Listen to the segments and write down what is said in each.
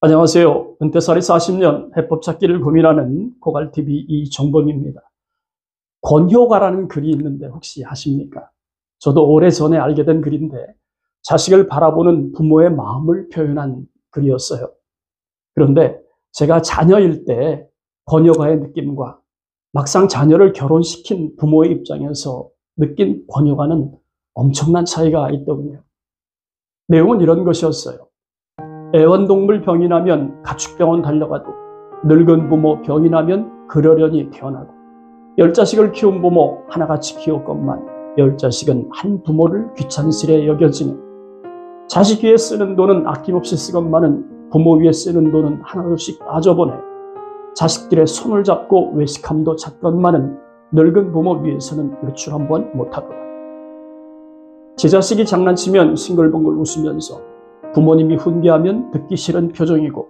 안녕하세요. 은퇴살이 40년 해법 찾기를 고민하는 고갈TV 이종범입니다. 권효가라는 글이 있는데 혹시 아십니까? 저도 오래전에 알게 된 글인데 자식을 바라보는 부모의 마음을 표현한 글이었어요. 그런데 제가 자녀일 때 권효가의 느낌과 막상 자녀를 결혼시킨 부모의 입장에서 느낀 권효가는 엄청난 차이가 있더군요. 내용은 이런 것이었어요. 애완동물 병이 나면 가축병원 달려가도 늙은 부모 병이 나면 그러려니 태어나고 10자식을 키운 부모 하나같이 키웠건만 10자식은 한 부모를 귀찮으시게 여겨지네. 자식 위에 쓰는 돈은 아낌없이 쓰건만은 부모 위에 쓰는 돈은 하나둘씩 따져보네. 자식들의 손을 잡고 외식함도 찾건만은 늙은 부모 위해서는 외출 한번 못하더라. 제 자식이 장난치면 싱글벙글 웃으면서 부모님이 훈계하면 듣기 싫은 표정이고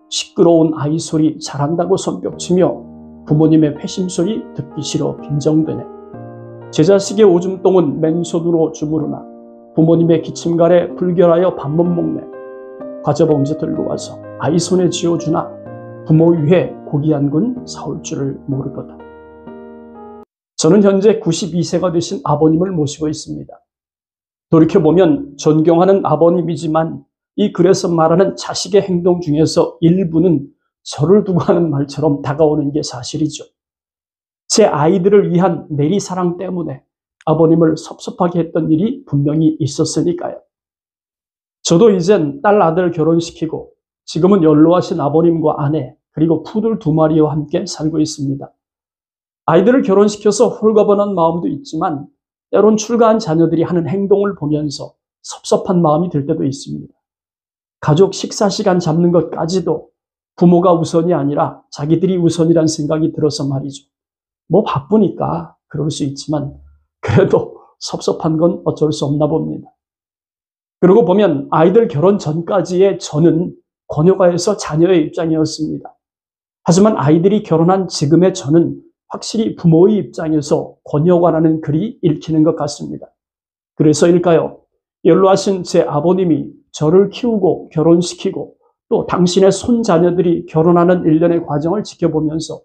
시끄러운 아이 소리 잘한다고 손뼉치며 부모님의 회심소리 듣기 싫어 빈정대네. 제 자식의 오줌똥은 맨손으로 주무르나 부모님의 기침갈에 불결하여 밥 못 먹네. 과자봉지 들고 와서 아이 손에 쥐어주나 부모 위에 고기 한 근 사올 줄을 모르거든. 저는 현재 92세가 되신 아버님을 모시고 있습니다. 돌이켜보면 존경하는 아버님이지만 이 글에서 말하는 자식의 행동 중에서 일부는 저를 두고 하는 말처럼 다가오는 게 사실이죠. 제 아이들을 위한 내리사랑 때문에 아버님을 섭섭하게 했던 일이 분명히 있었으니까요. 저도 이젠 딸 아들 결혼시키고 지금은 연로하신 아버님과 아내 그리고 푸들 2마리와 함께 살고 있습니다. 아이들을 결혼시켜서 홀가분한 마음도 있지만 때론 출가한 자녀들이 하는 행동을 보면서 섭섭한 마음이 들 때도 있습니다. 가족 식사 시간 잡는 것까지도 부모가 우선이 아니라 자기들이 우선이란 생각이 들어서 말이죠. 뭐 바쁘니까 그럴 수 있지만 그래도 섭섭한 건 어쩔 수 없나 봅니다. 그러고 보면 아이들 결혼 전까지의 저는 권효가에서 자녀의 입장이었습니다. 하지만 아이들이 결혼한 지금의 저는 확실히 부모의 입장에서 권효가라는 글이 읽히는 것 같습니다. 그래서일까요? 연로하신 제 아버님이 저를 키우고 결혼시키고 또 당신의 손자녀들이 결혼하는 일련의 과정을 지켜보면서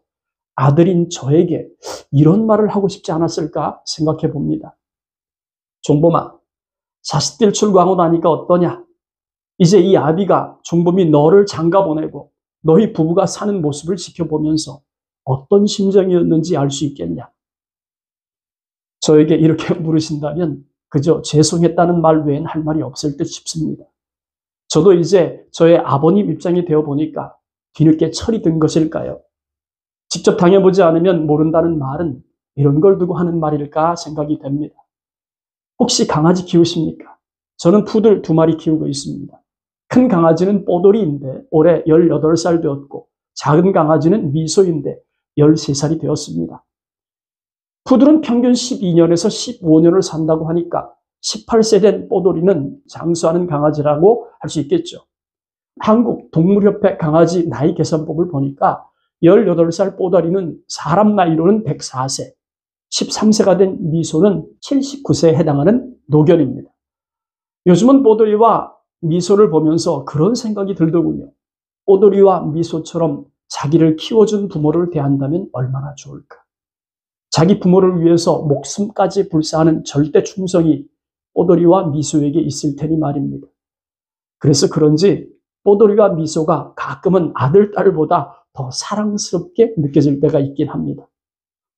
아들인 저에게 이런 말을 하고 싶지 않았을까 생각해 봅니다. 종범아, 자식들 출가하고 나니까 어떠냐? 이제 이 아비가 종범이 너를 장가 보내고 너희 부부가 사는 모습을 지켜보면서 어떤 심정이었는지 알 수 있겠냐? 저에게 이렇게 물으신다면 그저 죄송했다는 말 외엔 할 말이 없을 듯 싶습니다. 저도 이제 저의 아버님 입장이 되어 보니까 뒤늦게 철이 든 것일까요? 직접 당해보지 않으면 모른다는 말은 이런 걸 두고 하는 말일까 생각이 됩니다. 혹시 강아지 키우십니까? 저는 푸들 2마리 키우고 있습니다. 큰 강아지는 뽀돌이인데 올해 18살 되었고 작은 강아지는 미소인데 13살이 되었습니다. 푸들은 평균 12년에서 15년을 산다고 하니까 18세 된 뽀돌이는 장수하는 강아지라고 할 수 있겠죠. 한국 동물협회 강아지 나이 계산법을 보니까 18살 뽀돌이는 사람 나이로는 104세, 13세가 된 미소는 79세에 해당하는 노견입니다. 요즘은 뽀돌이와 미소를 보면서 그런 생각이 들더군요. 뽀돌이와 미소처럼 자기를 키워준 부모를 대한다면 얼마나 좋을까. 자기 부모를 위해서 목숨까지 불사하는 절대 충성이 뽀돌이와 미소에게 있을 테니 말입니다. 그래서 그런지 뽀돌이와 미소가 가끔은 아들, 딸보다 더 사랑스럽게 느껴질 때가 있긴 합니다.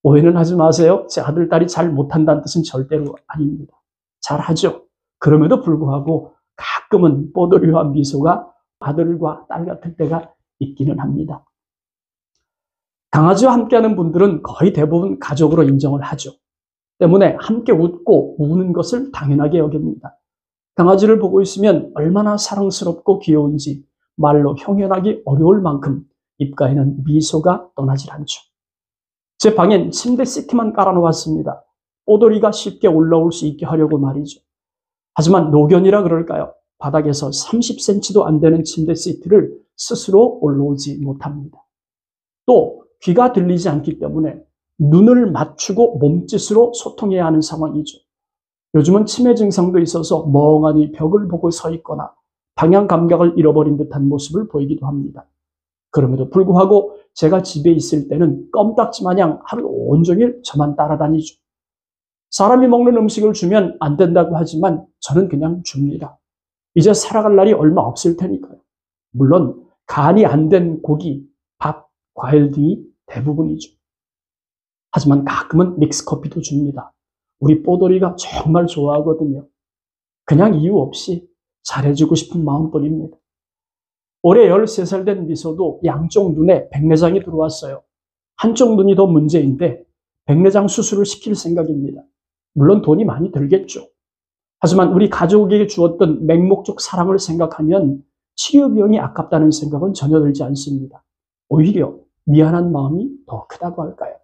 오해는 하지 마세요. 제 아들, 딸이 잘 못한다는 뜻은 절대로 아닙니다. 잘하죠. 그럼에도 불구하고 가끔은 뽀돌이와 미소가 아들과 딸 같을 때가 있기는 합니다. 강아지와 함께하는 분들은 거의 대부분 가족으로 인정을 하죠. 때문에 함께 웃고 우는 것을 당연하게 여깁니다. 강아지를 보고 있으면 얼마나 사랑스럽고 귀여운지 말로 형언하기 어려울 만큼 입가에는 미소가 떠나질 않죠. 제 방엔 침대 시트만 깔아놓았습니다. 뽀돌이가 쉽게 올라올 수 있게 하려고 말이죠. 하지만 노견이라 그럴까요? 바닥에서 30cm도 안 되는 침대 시트를 스스로 올라오지 못합니다. 또 귀가 들리지 않기 때문에 눈을 맞추고 몸짓으로 소통해야 하는 상황이죠. 요즘은 치매 증상도 있어서 멍하니 벽을 보고 서 있거나 방향 감각을 잃어버린 듯한 모습을 보이기도 합니다. 그럼에도 불구하고 제가 집에 있을 때는 껌딱지 마냥 하루 온종일 저만 따라다니죠. 사람이 먹는 음식을 주면 안 된다고 하지만 저는 그냥 줍니다. 이제 살아갈 날이 얼마 없을 테니까요. 물론 간이 안 된 고기, 밥, 과일 등이 대부분이죠. 하지만 가끔은 믹스커피도 줍니다. 우리 뽀돌이가 정말 좋아하거든요. 그냥 이유 없이 잘해주고 싶은 마음뿐입니다. 올해 13살 된 미소도 양쪽 눈에 백내장이 들어왔어요. 한쪽 눈이 더 문제인데 백내장 수술을 시킬 생각입니다. 물론 돈이 많이 들겠죠. 하지만 우리 가족에게 주었던 맹목적 사랑을 생각하면 치료 비용이 아깝다는 생각은 전혀 들지 않습니다. 오히려 미안한 마음이 더 크다고 할까요?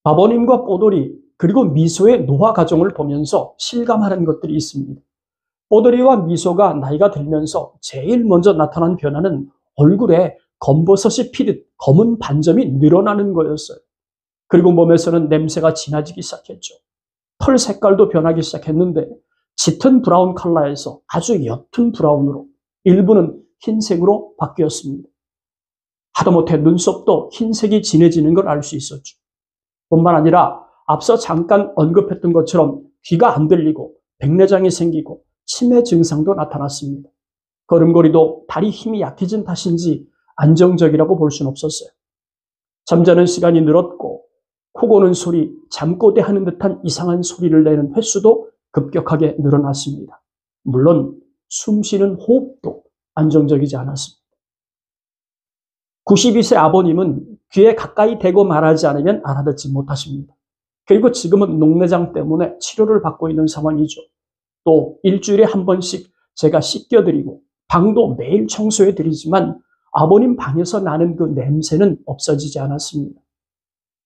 아버님과 뽀돌이 그리고 미소의 노화 과정을 보면서 실감하는 것들이 있습니다. 뽀돌이와 미소가 나이가 들면서 제일 먼저 나타난 변화는 얼굴에 검버섯이 피듯 검은 반점이 늘어나는 거였어요. 그리고 몸에서는 냄새가 진해지기 시작했죠. 털 색깔도 변하기 시작했는데 짙은 브라운 컬러에서 아주 옅은 브라운으로 일부는 흰색으로 바뀌었습니다. 하다못해 눈썹도 흰색이 진해지는 걸 알 수 있었죠. 뿐만 아니라 앞서 잠깐 언급했던 것처럼 귀가 안 들리고 백내장이 생기고 치매 증상도 나타났습니다. 걸음걸이도 다리 힘이 약해진 탓인지 안정적이라고 볼 수는 없었어요. 잠자는 시간이 늘었고 코 고는 소리, 잠꼬대 하는 듯한 이상한 소리를 내는 횟수도 급격하게 늘어났습니다. 물론 숨쉬는 호흡도 안정적이지 않았습니다. 92세 아버님은 귀에 가까이 대고 말하지 않으면 알아듣지 못하십니다. 그리고 지금은 녹내장 때문에 치료를 받고 있는 상황이죠. 또 일주일에 한 번씩 제가 씻겨드리고 방도 매일 청소해드리지만 아버님 방에서 나는 그 냄새는 없어지지 않았습니다.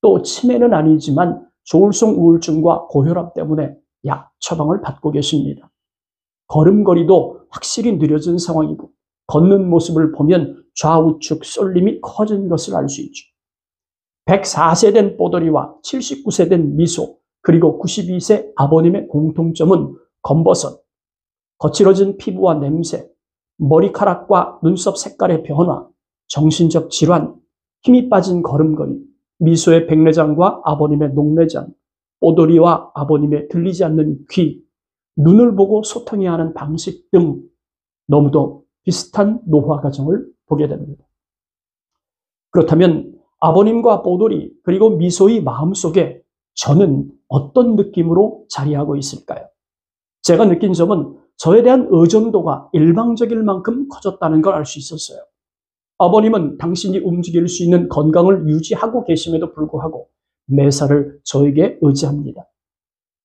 또 치매는 아니지만 조울성 우울증과 고혈압 때문에 약 처방을 받고 계십니다. 걸음걸이도 확실히 느려진 상황이고 걷는 모습을 보면 좌우측 쏠림이 커진 것을 알 수 있죠. 104세 된 뽀돌이와 79세 된 미소 그리고 92세 아버님의 공통점은 검버섯, 거칠어진 피부와 냄새, 머리카락과 눈썹 색깔의 변화, 정신적 질환, 힘이 빠진 걸음걸이, 미소의 백내장과 아버님의 녹내장, 뽀돌이와 아버님의 들리지 않는 귀, 눈을 보고 소통해야 하는 방식 등 너무도 비슷한 노화 과정을 보게 됩니다. 그렇다면 아버님과 뽀돌이 그리고 미소의 마음속에 저는 어떤 느낌으로 자리하고 있을까요? 제가 느낀 점은 저에 대한 의존도가 일방적일 만큼 커졌다는 걸 알 수 있었어요. 아버님은 당신이 움직일 수 있는 건강을 유지하고 계심에도 불구하고 매사를 저에게 의지합니다.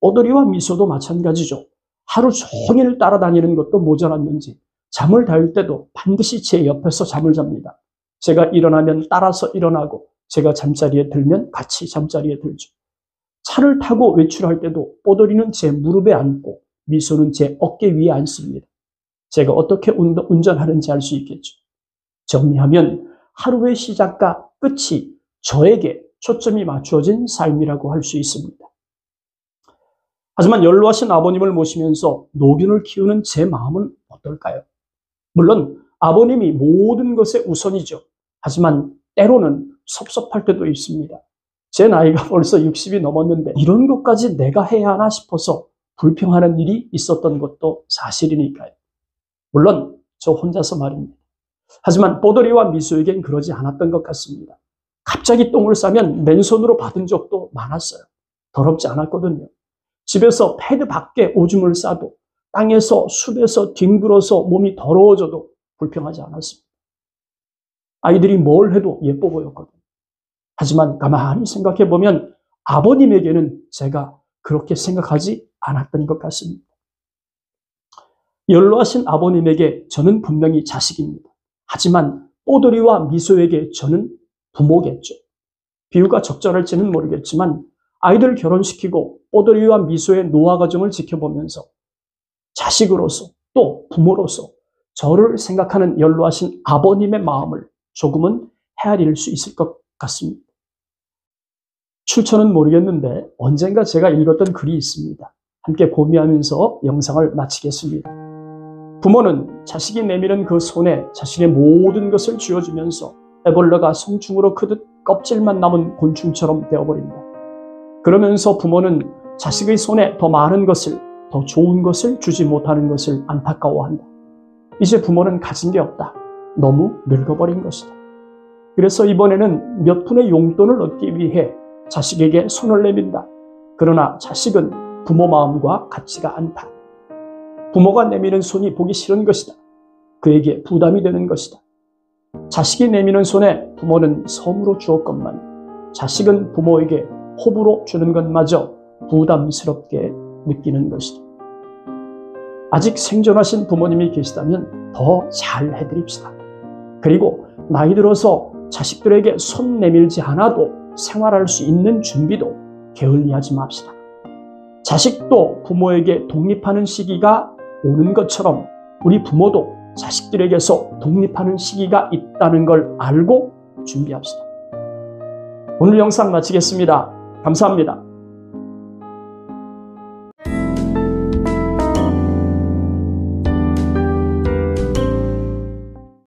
뽀돌이와 미소도 마찬가지죠. 하루 종일 따라다니는 것도 모자랐는지 잠을 잘 때도 반드시 제 옆에서 잠을 잡니다. 제가 일어나면 따라서 일어나고 제가 잠자리에 들면 같이 잠자리에 들죠. 차를 타고 외출할 때도 뽀돌이는 제 무릎에 앉고 미소는 제 어깨 위에 앉습니다. 제가 어떻게 운전하는지 알 수 있겠죠. 정리하면 하루의 시작과 끝이 저에게 초점이 맞추어진 삶이라고 할 수 있습니다. 하지만 연로하신 아버님을 모시면서 노균을 키우는 제 마음은 어떨까요? 물론 아버님이 모든 것의 우선이죠. 하지만 때로는 섭섭할 때도 있습니다. 제 나이가 벌써 60이 넘었는데 이런 것까지 내가 해야 하나 싶어서 불평하는 일이 있었던 것도 사실이니까요. 물론 저 혼자서 말입니다. 하지만 뽀돌이와 미소에겐 그러지 않았던 것 같습니다. 갑자기 똥을 싸면 맨손으로 받은 적도 많았어요. 더럽지 않았거든요. 집에서 패드 밖에 오줌을 싸도 땅에서 숲에서 뒹굴어서 몸이 더러워져도 불평하지 않았습니다. 아이들이 뭘 해도 예뻐 보였거든요. 하지만 가만히 생각해보면 아버님에게는 제가 그렇게 생각하지 않았던 것 같습니다. 연로하신 아버님에게 저는 분명히 자식입니다. 하지만 뽀돌이와 미소에게 저는 부모겠죠. 비유가 적절할지는 모르겠지만 아이들 결혼시키고 뽀돌이와 미소의 노화 과정을 지켜보면서 자식으로서 또 부모로서 저를 생각하는 연로하신 아버님의 마음을 조금은 헤아릴 수 있을 것 같습니다. 출처는 모르겠는데 언젠가 제가 읽었던 글이 있습니다. 함께 고민하면서 영상을 마치겠습니다. 부모는 자식이 내미는 그 손에 자신의 모든 것을 쥐어주면서 애벌레가 성충으로 크듯 껍질만 남은 곤충처럼 되어버립니다. 그러면서 부모는 자식의 손에 더 많은 것을, 더 좋은 것을 주지 못하는 것을 안타까워한다. 이제 부모는 가진 게 없다. 너무 늙어버린 것이다. 그래서 이번에는 몇 푼의 용돈을 얻기 위해 자식에게 손을 내민다. 그러나 자식은 부모 마음과 같지가 않다. 부모가 내미는 손이 보기 싫은 것이다. 그에게 부담이 되는 것이다. 자식이 내미는 손에 부모는 섬으로 주었건만 자식은 부모에게 호불호 주는 것마저 부담스럽게 느끼는 것이다. 아직 생존하신 부모님이 계시다면 더 잘 해드립시다. 그리고 나이 들어서 자식들에게 손 내밀지 않아도 생활할 수 있는 준비도 게을리하지 맙시다. 자식도 부모에게 독립하는 시기가 오는 것처럼 우리 부모도 자식들에게서 독립하는 시기가 있다는 걸 알고 준비합시다. 오늘 영상 마치겠습니다. 감사합니다.